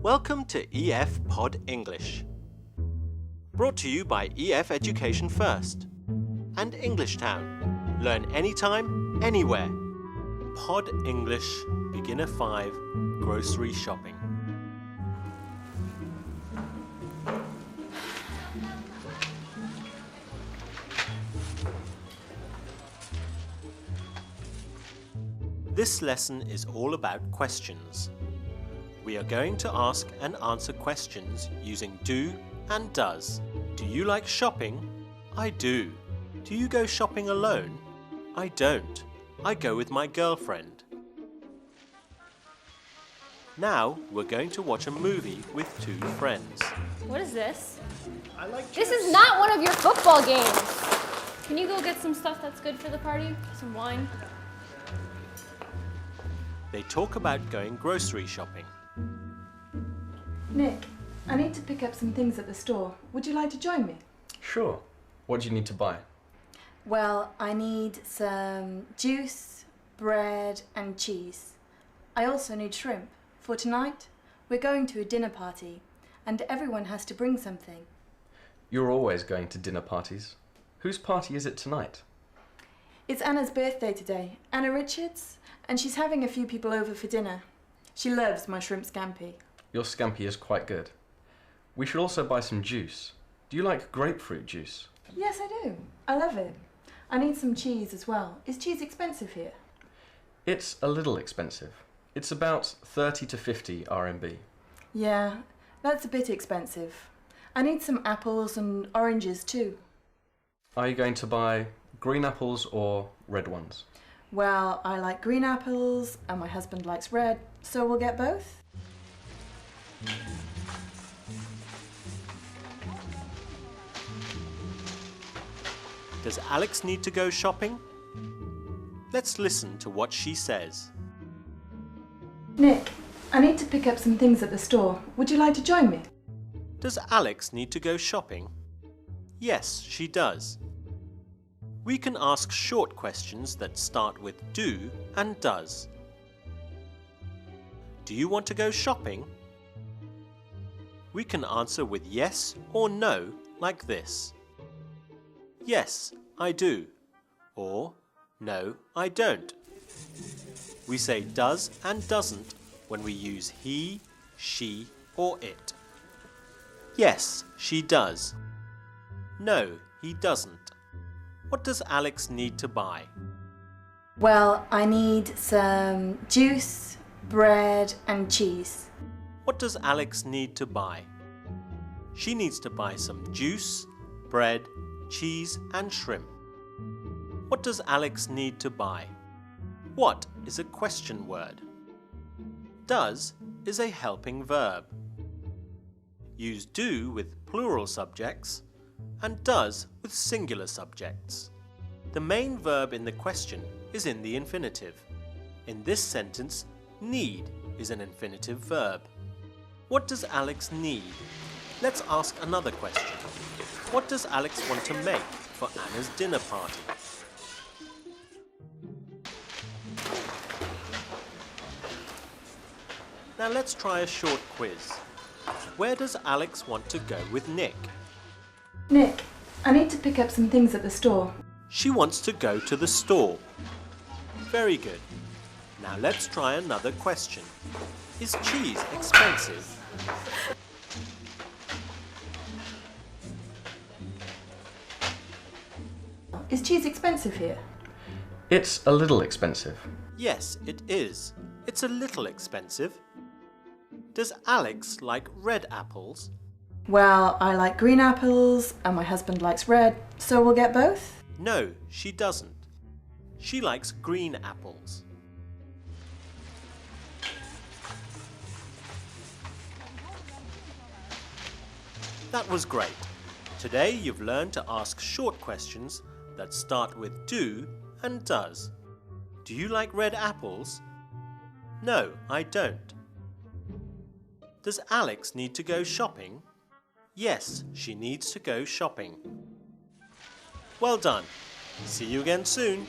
Welcome to EF Pod English. Brought to you by EF Education First and Englishtown. Learn anytime, anywhere. Pod English Beginner 5 Grocery Shopping. This lesson is all about questions. We are going to ask and answer questions using do and does. Do you like shopping? I do. Do you go shopping alone? I don't. I go with my girlfriend. Now we're going to watch a movie with two friends. What is this? I like This is not one of your football games. Can you go get some stuff that's good for the party? Some wine? They talk about going grocery shopping. Nick, I need to pick up some things at the store. Would you like to join me? Sure. What do you need to buy? Well, I need some juice, bread and cheese. I also need shrimp. For tonight, we're going to a dinner party and everyone has to bring something. You're always going to dinner parties. Whose party is it tonight? It's Anna's birthday today, Anna Richards, and she's having a few people over for dinner. She loves my shrimp scampi. Your scampi is quite good. We should also buy some juice. Do you like grapefruit juice? Yes, I do. I love it. I need some cheese as well. Is cheese expensive here? It's a little expensive. It's about 30 to 50 RMB. Yeah, that's a bit expensive. I need some apples and oranges too. Are you going to buy green apples or red ones? Well, I like green apples and my husband likes red, so we'll get both. Does Alex need to go shopping? Let's listen to what she says. Nick, I need to pick up some things at the store. Would you like to join me? Does Alex need to go shopping? Yes, she does. We can ask short questions that start with do and does. Do you want to go shopping? We can answer with yes or no like this. Yes, I do. Or no, I don't. We say does and doesn't when we use he, she or it. Yes, she does. No, he doesn't. What does Alex need to buy? Well, I need some juice, bread and cheese. What does Alex need to buy? She needs to buy some juice, bread, cheese and shrimp. What does Alex need to buy? What is a question word? Does is a helping verb. Use do with plural subjects and does with singular subjects. The main verb in the question is in the infinitive. In this sentence, need is an infinitive verb. What does Alex need? Let's ask another question. What does Alex want to make for Anna's dinner party? Now let's try a short quiz. Where does Alex want to go with Nick? Nick, I need to pick up some things at the store. She wants to go to the store. Very good. Now let's try another question. Is cheese expensive? Is cheese expensive here? It's a little expensive. Yes, it is. It's a little expensive. Does Alex like red apples? Well, I like green apples and my husband likes red, so we'll get both? No, she doesn't. She likes green apples. That was great. Today you've learned to ask short questions that start with do and does. Do you like red apples? No, I don't. Does Alex need to go shopping? Yes, she needs to go shopping. Well done. See you again soon.